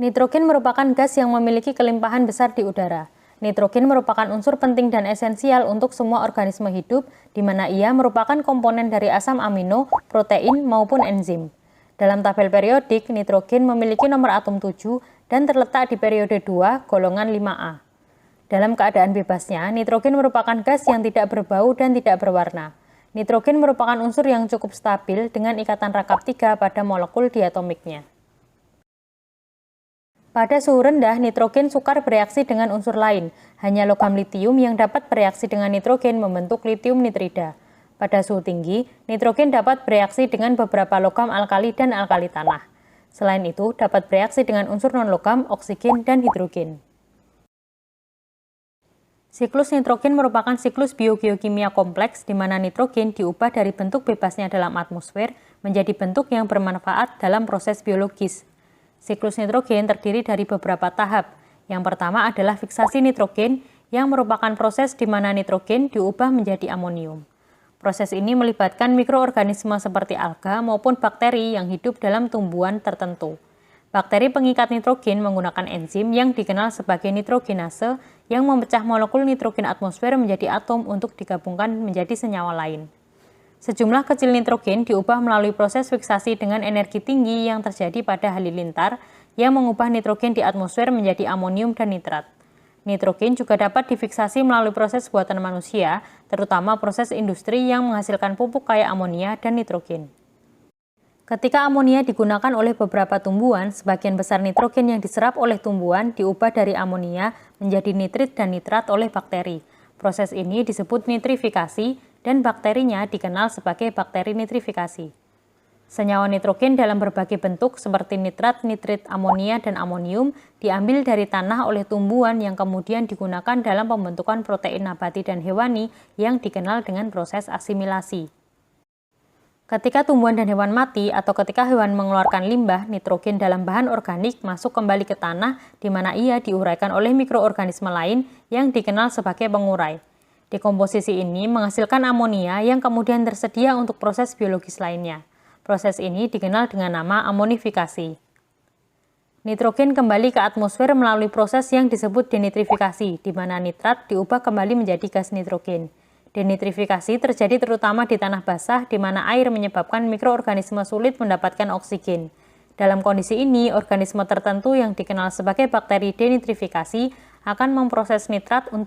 Nitrogen merupakan gas yang memiliki kelimpahan besar di udara. Nitrogen merupakan unsur penting dan esensial untuk semua organisme hidup, di mana ia merupakan komponen dari asam amino, protein, maupun enzim. Dalam tabel periodik, nitrogen memiliki nomor atom 7 dan terletak di periode 2, golongan 5A. Dalam keadaan bebasnya, nitrogen merupakan gas yang tidak berbau dan tidak berwarna. Nitrogen merupakan unsur yang cukup stabil dengan ikatan rangkap 3 pada molekul diatomiknya. Pada suhu rendah, nitrogen sukar bereaksi dengan unsur lain. Hanya logam litium yang dapat bereaksi dengan nitrogen membentuk litium nitrida. Pada suhu tinggi, nitrogen dapat bereaksi dengan beberapa logam alkali dan alkali tanah. Selain itu, dapat bereaksi dengan unsur non-logam, oksigen, dan hidrogen. Siklus nitrogen merupakan siklus biogeokimia kompleks di mana nitrogen diubah dari bentuk bebasnya dalam atmosfer menjadi bentuk yang bermanfaat dalam proses biologis. Siklus nitrogen terdiri dari beberapa tahap. Yang pertama adalah fiksasi nitrogen, yang merupakan proses di mana nitrogen diubah menjadi amonium. Proses ini melibatkan mikroorganisme seperti alga maupun bakteri yang hidup dalam tumbuhan tertentu. Bakteri pengikat nitrogen menggunakan enzim yang dikenal sebagai nitrogenase yang memecah molekul nitrogen atmosfer menjadi atom untuk digabungkan menjadi senyawa lain. Sejumlah kecil nitrogen diubah melalui proses fiksasi dengan energi tinggi yang terjadi pada halilintar yang mengubah nitrogen di atmosfer menjadi amonium dan nitrat. Nitrogen juga dapat difiksasi melalui proses buatan manusia, terutama proses industri yang menghasilkan pupuk kaya amonia dan nitrogen. Ketika amonia digunakan oleh beberapa tumbuhan, sebagian besar nitrogen yang diserap oleh tumbuhan diubah dari amonia menjadi nitrit dan nitrat oleh bakteri. Proses ini disebut nitrifikasi, dan bakterinya dikenal sebagai bakteri nitrifikasi. Senyawa nitrogen dalam berbagai bentuk seperti nitrat, nitrit, amonia, dan amonium diambil dari tanah oleh tumbuhan yang kemudian digunakan dalam pembentukan protein nabati dan hewani yang dikenal dengan proses asimilasi. Ketika tumbuhan dan hewan mati atau ketika hewan mengeluarkan limbah, nitrogen dalam bahan organik masuk kembali ke tanah di mana ia diuraikan oleh mikroorganisme lain yang dikenal sebagai pengurai. Dekomposisi ini menghasilkan amonia yang kemudian tersedia untuk proses biologis lainnya. Proses ini dikenal dengan nama amonifikasi. Nitrogen kembali ke atmosfer melalui proses yang disebut denitrifikasi, di mana nitrat diubah kembali menjadi gas nitrogen. Denitrifikasi terjadi terutama di tanah basah, di mana air menyebabkan mikroorganisme sulit mendapatkan oksigen. Dalam kondisi ini, organisme tertentu yang dikenal sebagai bakteri denitrifikasi akan memproses nitrat